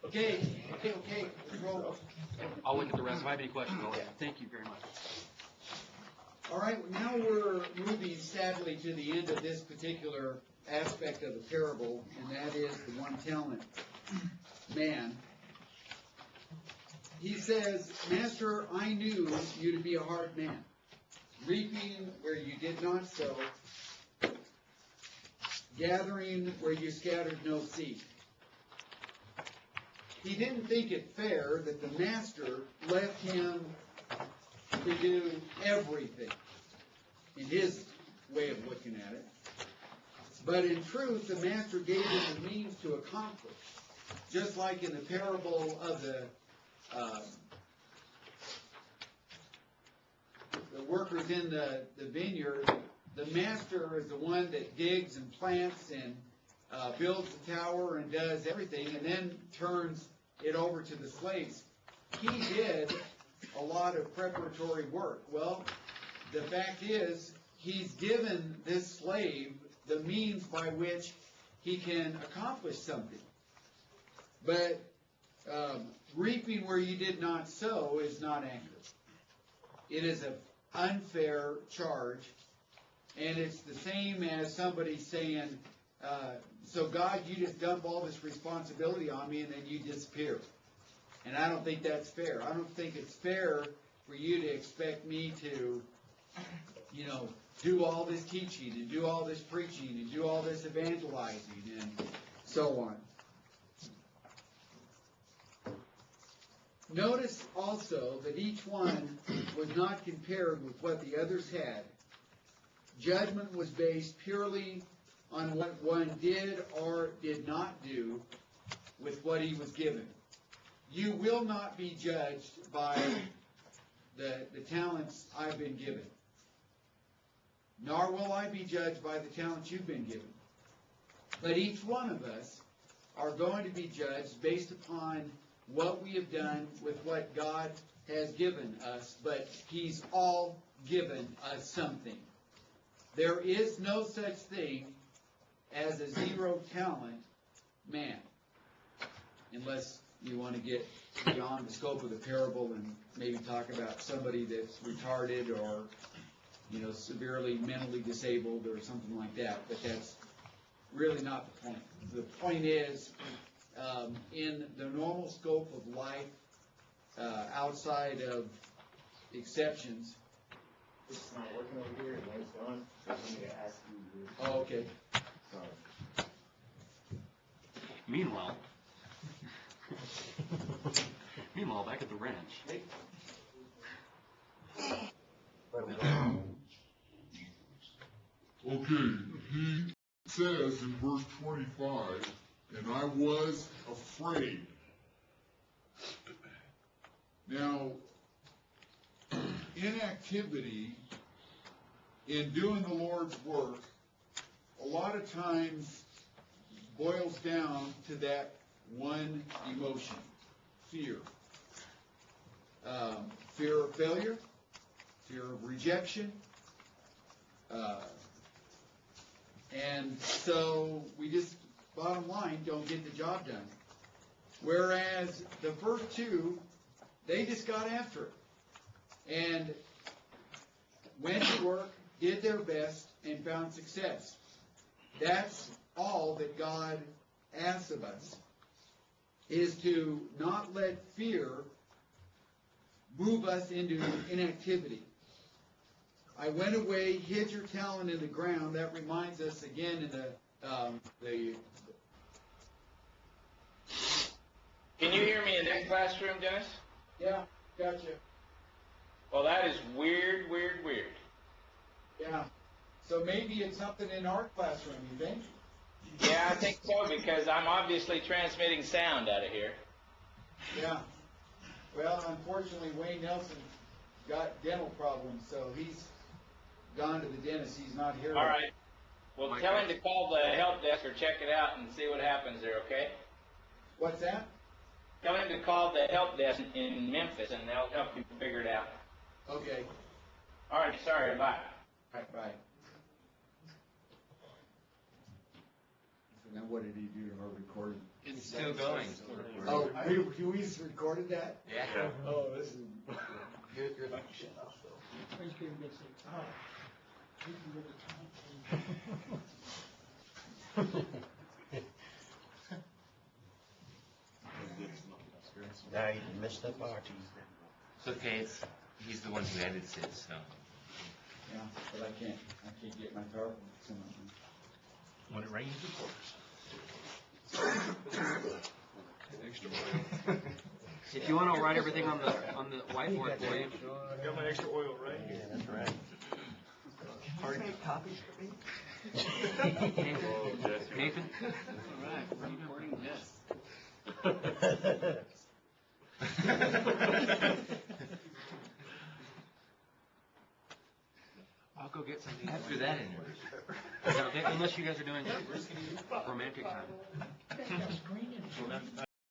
Okay. Roll. I'll look at the rest. If I have any questions, I'll thank you very much. All right, now we're moving sadly to the end of this particular aspect of the parable, and that is the one talent man. He says, Master, I knew you to be a hard man, reaping where you did not sow, gathering where you scattered no seed. He didn't think it fair that the master left him to do everything in his way of looking at it. But in truth, the master gave him the means to accomplish. Just like in the parable of the workers in the vineyard, the master is the one that digs and plants and builds the tower and does everything and then turns it over to the slaves. He did a lot of preparatory work. Well, the fact is, he's given this slave the means by which he can accomplish something. But reaping where you did not sow is not accurate. It is an unfair charge, and it's the same as somebody saying, so God, you just dump all this responsibility on me and then you disappear. And I don't think that's fair. I don't think it's fair for you to expect me to, do all this teaching and do all this preaching and do all this evangelizing and so on. Notice also that each one was not compared with what the others had. Judgment was based purely on what one did or did not do with what he was given. You will not be judged by the talents I've been given, nor will I be judged by the talents you've been given. But each one of us are going to be judged based upon what we have done with what God has given us, but He's all given us something. There is no such thing as a zero talent man, unless you want to get beyond the scope of the parable and maybe talk about somebody that's retarded or severely mentally disabled or something like that. But that's really not the point. The point is, in the normal scope of life, outside of exceptions. It's not working over here, and it's gone. I need to ask you. Oh, okay. Sorry. Meanwhile, back at the ranch. Okay, he says in verse 25, and I was afraid. Now, inactivity in doing the Lord's work a lot of times boils down to that one emotion, fear. Fear of failure, fear of rejection, and so we just, bottom line, don't get the job done. Whereas the first two, they just got after it and went to work, did their best, and found success. That's all that God asks of us, is to not let fear move us into inactivity. I went away, hid your talent in the ground. That reminds us again in the Can you hear me in that classroom, Dennis? Yeah, gotcha. Well, that is weird. Yeah. So maybe it's something in our classroom, you think? Yeah, I think so, because I'm obviously transmitting sound out of here. Yeah. Well, unfortunately, Wayne Nelson got dental problems, so he's gone to the dentist. He's not here. All right. Well, tell him to call the help desk or check it out and see what happens there, okay? What's that? Tell him to call the help desk in Memphis, and they'll help you figure it out. Okay. All right, sorry, bye. All right, bye. So now what did he do to our recording? It's still going. Oh, you just recorded that? Yeah. Oh, this is. You're about to shut off though. Now you missed that part. It's okay, he's the one who edits it, so. Yeah, but I can't get my car. When it rains, it pours. If you want, I'll write everything on the whiteboard for you. Got my extra oil right here. Yeah, that's right. Hard to get copies for me? Nathan? All right, we're recording this. I'll go get something. After that interview. Is that okay? Unless you guys are doing romantic time.